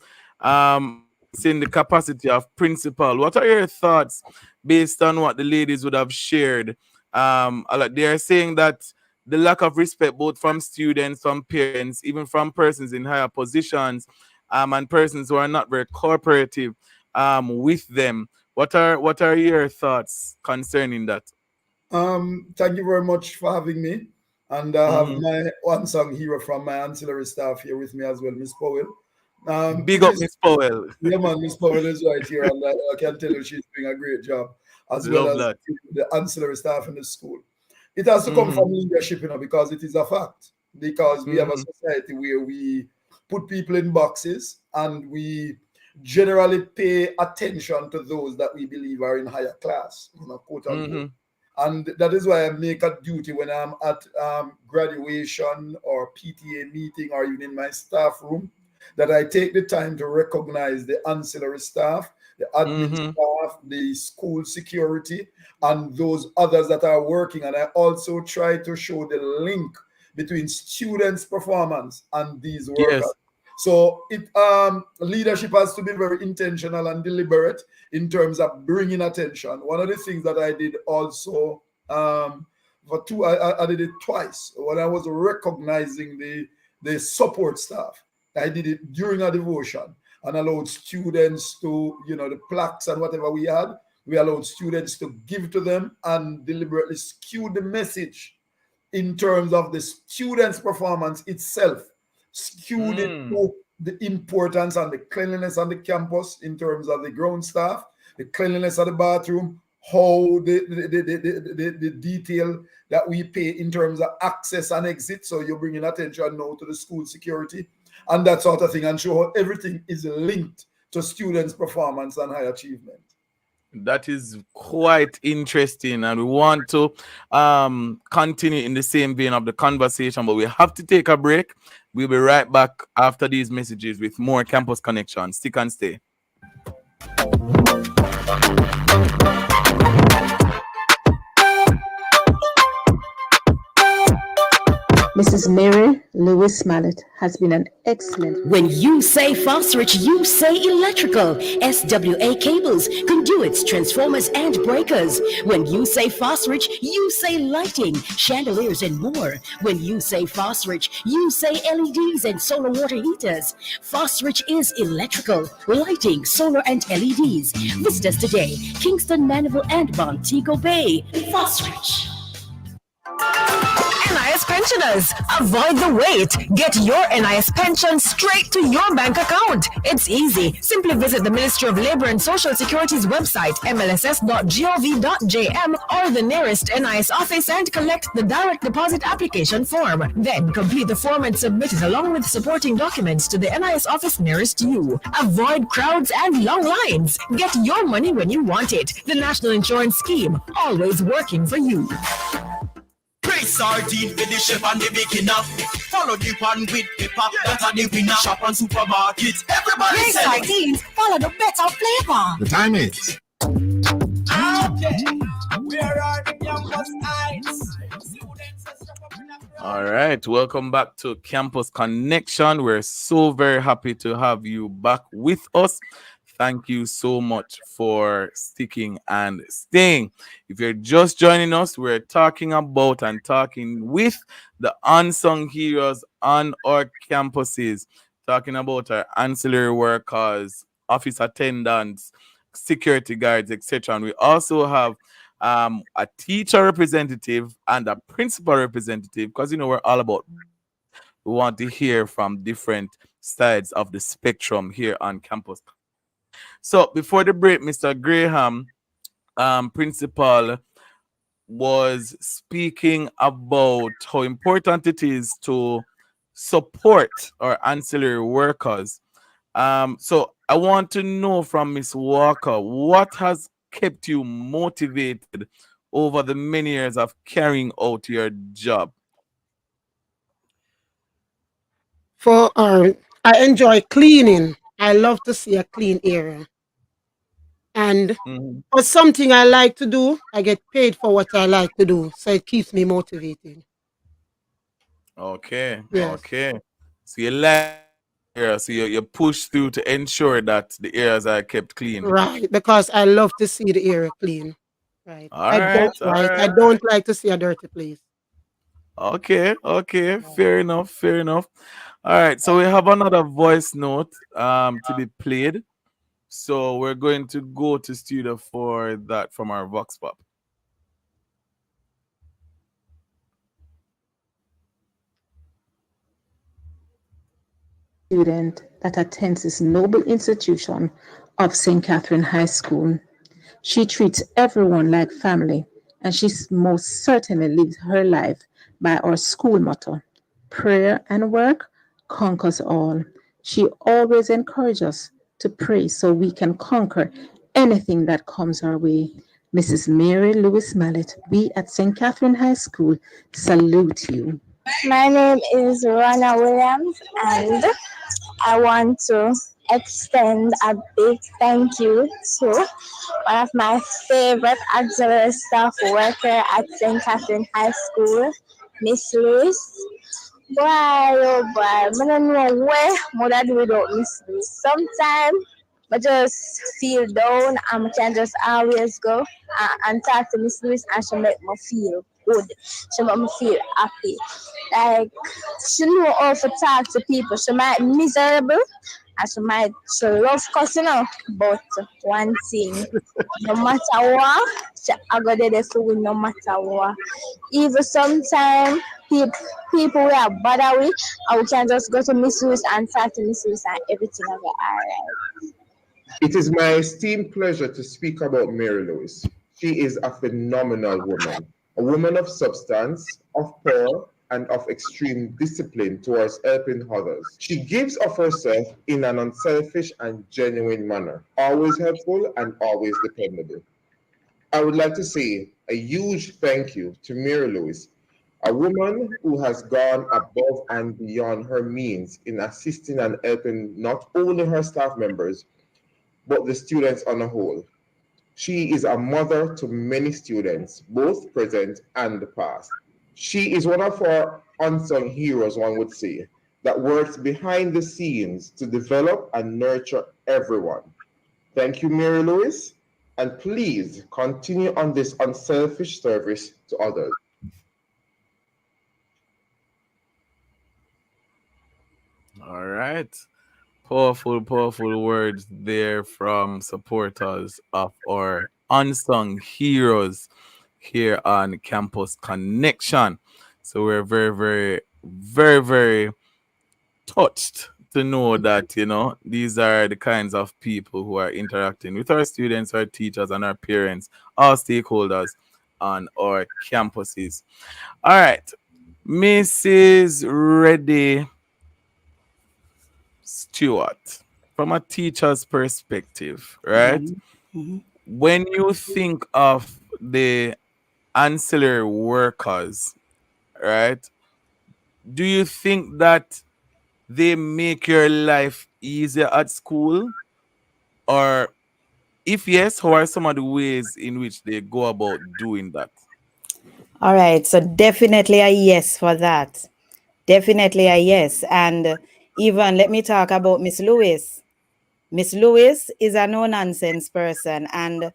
It's in the capacity of principal. What are your thoughts based on what the ladies would have shared? They are saying that the lack of respect, both from students, from parents, even from persons in higher positions, and persons who are not very cooperative, with them. What are your thoughts concerning that? Thank you very much for having me. And I have Mhm. my unsung hero from my ancillary staff here with me as well, Miss Powell. Big It up, is, Miss Powell. yeah, man, Miss Powell is right here, and I can tell you she's doing a great job, as well Love as that. the ancillary staff in the school. It has to come Mm-hmm. from leadership, because it is a fact. Because we have a Mm-hmm. society where we put people in boxes and we generally pay attention to those that we believe are in higher class, quote unquote. Mm-hmm. And that is why I make a duty when I'm at graduation or PTA meeting or even in my staff room, that I take the time to recognize the ancillary staff, the admin Mm-hmm. staff, the school security, and those others that are working. And I also try to show the link between students' performance and these workers. Yes. So leadership has to be very intentional and deliberate in terms of bringing attention. One of the things that I did also, I did it twice when I was recognizing the support staff. I did it during a devotion and allowed students to, the plaques and whatever we had, we allowed students to give to them and deliberately skew the message in terms of the students' performance itself, skewed it Mm. to the importance and the cleanliness on the campus in terms of the ground staff, the cleanliness of the bathroom, how the detail that we pay in terms of access and exit. So you're bringing attention now to the school security and that sort of thing, and show how everything is linked to students' performance and high achievement. That is quite interesting, and we want to continue in the same vein of the conversation, but we have to take a break. We'll be right back after these messages with more Campus Connection. Stick and stay. Mrs. Mary Lewis Mallet has been an excellent. When you say Fosrich, you say electrical. SWA cables, conduits, transformers, and breakers. When you say Fosrich, you say lighting, chandeliers, and more. When you say Fosrich, you say LEDs and solar water heaters. Fosrich is electrical, lighting, solar, and LEDs. Visit us today, Kingston, Mandeville, and Montego Bay. Fosrich. NIS pensioners, avoid the wait. Get your NIS pension straight to your bank account. It's easy. Simply visit the Ministry of Labor and Social Security's website, mlss.gov.jm, or the nearest NIS office and collect the direct deposit application form. Then complete the form and submit it along with supporting documents to the NIS office nearest you. Avoid crowds and long lines. Get your money when you want it. The National Insurance Scheme, always working for you. Sardine for the chef and the beginner. Follow the pan with pepper. That are the winner. Shop on supermarkets. Everybody Great sardines, follow the better flavor. The time is. Okay. Where are the campus eyes? All right, welcome back to Campus Connection. We're so very happy to have you back with us. Thank you so much for sticking and staying. If you're just joining us, we're talking about and talking with the unsung heroes on our campuses, talking about our ancillary workers, office attendants, security guards, etc. And we also have a teacher representative and a principal representative, because we're all about, we want to hear from different sides of the spectrum here on campus. So before the break, Mr. Graham, principal, was speaking about how important it is to support our ancillary workers. So I want to know from Miss Walker, what has kept you motivated over the many years of carrying out your job? For I enjoy cleaning. I love to see a clean area. And for something I like to do, I get paid for what I like to do. So it keeps me motivated. Okay, Yes. okay. So you like area, so you push through to ensure that the areas are kept clean. Right. Because I love to see the area clean. Right. All right, all I right. don't like to see a dirty place. Okay, okay, fair enough, fair enough. All right, so we have another voice note to be played. So we're going to go to studio for that from our Vox Pop. Student that attends this noble institution of St. Catherine High School. She treats everyone like family, and she most certainly lives her life by our school motto: prayer and work conquers all. She always encourages us to pray so we can conquer anything that comes our way. Mrs. Mary Lewis Mallet, we at St. Catherine High School salute you. My name is Rana Williams, and I want to extend a big thank you to one of my favorite auxiliary staff worker at St. Catherine High School, Miss Lewis. Boy, oh boy, I don't know where more that without Miss Lewis. Sometimes I just feel down and I can just always go and talk to Miss Lewis and she make me feel good. She make me feel happy. Like she know how to talk to people. She might be miserable and she love cussing out. But one thing, no matter what, I got there for win no matter what. Even sometimes people we are bother with, and we can just go to Miss Lewis and talk to Miss Lewis and everything will be alright. It is my esteemed pleasure to speak about Mary Lewis. She is a phenomenal woman, a woman of substance, of power, and of extreme discipline towards helping others. She gives of herself in an unselfish and genuine manner, always helpful and always dependable. I would like to say a huge thank you to Mary Lewis, a woman who has gone above and beyond her means in assisting and helping not only her staff members, but the students on a whole. She is a mother to many students, both present and past. She is one of our unsung heroes, one would say, that works behind the scenes to develop and nurture everyone. Thank you, Mary Lewis, and please continue on this unselfish service to others. All right. Powerful, powerful words there from supporters of our unsung heroes here on Campus Connection. So we're very, very, very, very touched to know that, these are the kinds of people who are interacting with our students, our teachers, and our parents, our stakeholders on our campuses. All right. Mrs. Reddy Stewart, from a teacher's perspective, right? When you think of the ancillary workers, right, do you think that they make your life easier at school? Or if yes, how are some of the ways in which they go about doing that? All right, so definitely a yes for that. Definitely a yes. And even let me talk about Miss Lewis. Miss Lewis is a no-nonsense person, and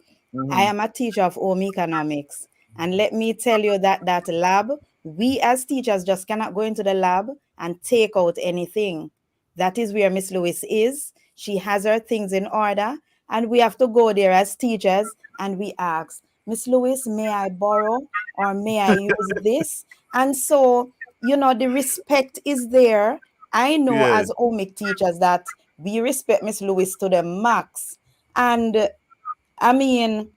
I am a teacher of home economics. And let me tell you that lab, we as teachers just cannot go into the lab and take out anything. That is where Miss Lewis is. She has her things in order, and we have to go there as teachers and we ask, Miss Lewis, may I borrow or may I use this? And so, the respect is there. I know Yeah. as OMIC teachers that we respect Miss Lewis to the max. And I mean,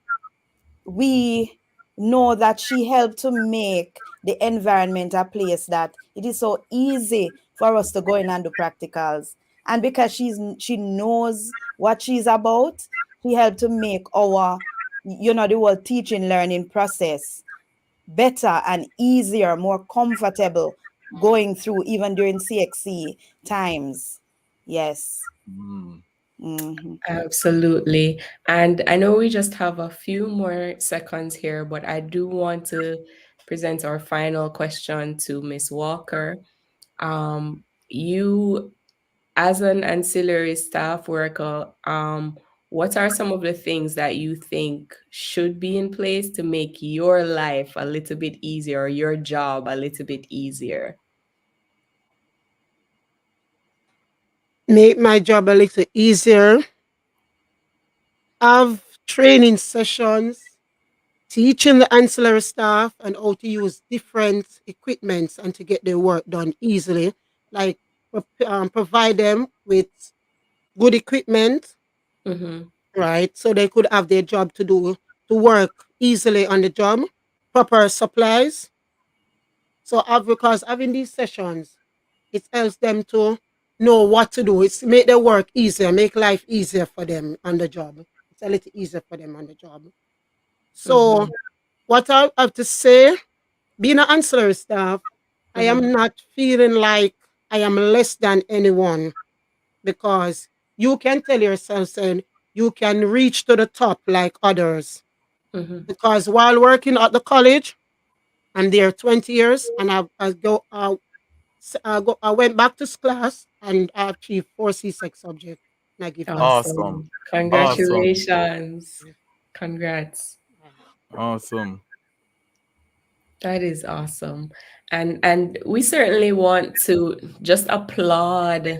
we know that she helped to make the environment a place that it is so easy for us to go in and do practicals. And because she knows what she's about, she helped to make our, the whole teaching learning process better and easier, more comfortable, going through even during CXC times. Yes. Absolutely. And I know we just have a few more seconds here, but I do want to present our final question to Miss Walker. You, as an ancillary staff worker, what are some of the things that you think should be in place to make your life a little bit easier, or your job a little bit easier? Make my job a little easier. Have training sessions, teaching the ancillary staff and how to use different equipments and to get their work done easily. Like provide them with good equipment, right? So they could have their job to do, to work easily on the job. Proper supplies. So because having these sessions, it helps them to know what to do. It's make their work easier, make life easier for them on the job. It's a little easier for them on the job. So what I have to say, being an ancillary staff, I am not feeling like I am less than anyone, because you can tell yourself and you can reach to the top like others. Because while working at the college, I'm there 20 years, and I went back to class and I achieved 4 C6 subjects. And I give thanks. Awesome. Congratulations. Congrats. Awesome. That is awesome. And we certainly want to just applaud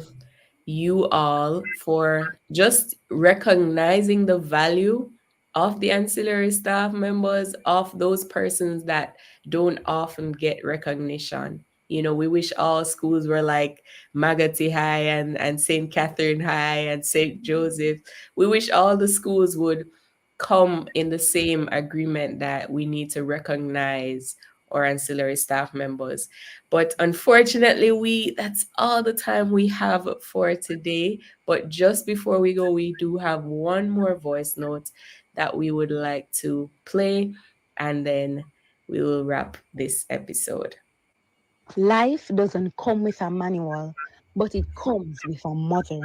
you all for just recognizing the value of the ancillary staff members, of those persons that don't often get recognition. You know, we wish all schools were like Magati High and St. Catherine High and St. Joseph. We wish all the schools would come in the same agreement that we need to recognize our ancillary staff members. But unfortunately, that's all the time we have for today. But just before we go, we do have one more voice note that we would like to play, and then we will wrap this episode. Life doesn't come with a manual, but it comes with a mother.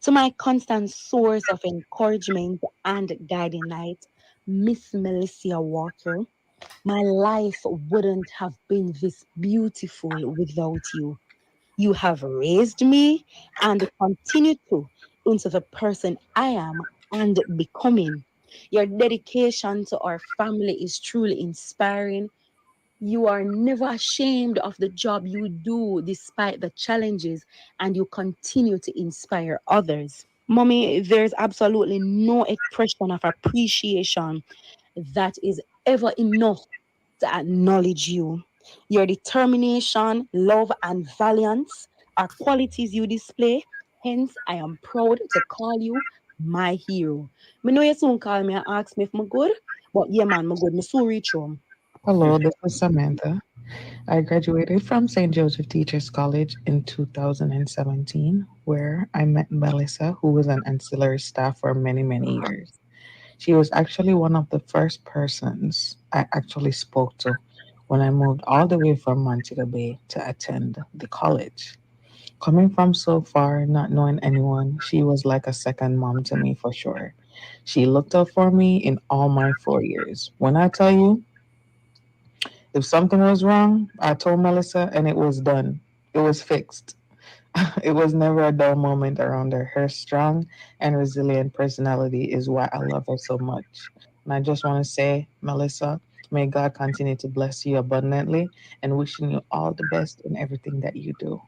To my constant source of encouragement and guiding light, Miss Melissa Walker, my life wouldn't have been this beautiful without you. You have raised me and continue to into the person I am and becoming. Your dedication to our family is truly inspiring. You are never ashamed of the job you do despite the challenges, and you continue to inspire others. Mommy, there's absolutely no expression of appreciation that is ever enough to acknowledge you. Your determination, love, and valiance are qualities you display. Hence, I am proud to call you my hero. Me know you soon call me and ask me if I'm good, but yeah, man, I'm good. Me so reach home. Hello, this is Samantha. I graduated from St. Joseph Teachers College in 2017, where I met Melissa, who was an ancillary staff for many, many years. She was actually one of the first persons I actually spoke to when I moved all the way from Montego Bay to attend the college. Coming from so far, not knowing anyone, she was like a second mom to me for sure. She looked out for me in all my 4 years. When I tell you, if something was wrong, I told Melissa and it was done. It was fixed. It was never a dull moment around her. Her strong and resilient personality is why I love her so much. And I just want to say, Melissa, may God continue to bless you abundantly and wishing you all the best in everything that you do.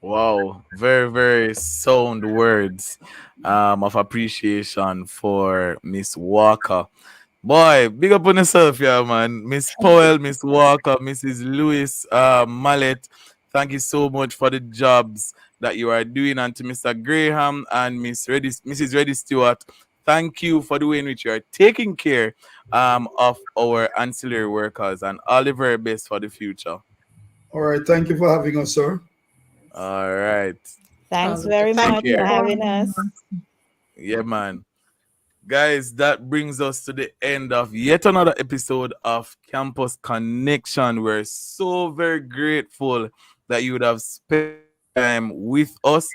Wow, very, very sound words of appreciation for Miss Walker. Boy, big up on yourself, yeah, man. Miss Powell, Miss Walker, Mrs. Lewis, Mallet, thank you so much for the jobs that you are doing. And to Mr. Graham and Mrs. Reddy Stewart, thank you for the way in which you are taking care of our ancillary workers, and all the very best for the future. All right. Thank you for having us, sir. All right. Thanks very Take much for care. having us. Yeah, man. Guys, that brings us to the end of yet another episode of Campus Connection. We're so very grateful that you would have spent time with us.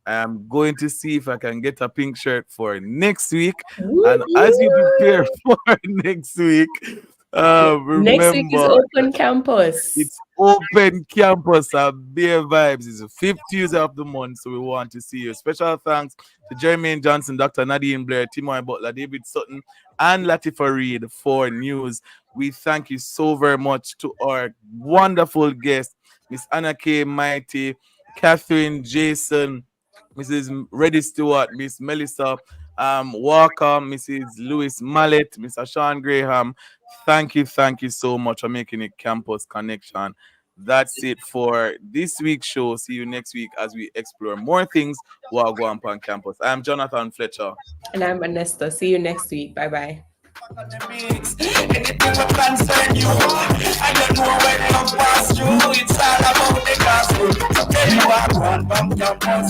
I'm going to see if I can get a pink shirt for next week. And as you prepare for next week, Next week is remember, open campus. it's open campus and beer vibes. It's the 5th Tuesday of the month, so we want to see you. Special thanks to Jermaine Johnson, Dr. Nadine Blair, Timoy Butler, David Sutton, and Latifa Reed for news. We thank you so very much to our wonderful guests, Miss Anna K. Mighty, Catherine Jason, Mrs. Reddy Stewart, Miss Melissa Walker, Mrs. Lewis Mallet, Mr. Sean Graham. Thank you so much for making it Campus Connection. That's it for this week's show. See you next week as we explore more things while going on campus. I'm Jonathan Fletcher. And I'm Anesta. See you next week. Bye-bye. Anything that concern you, I don't know where come past you. It's all about the gospel. So tell you what, one bump campus.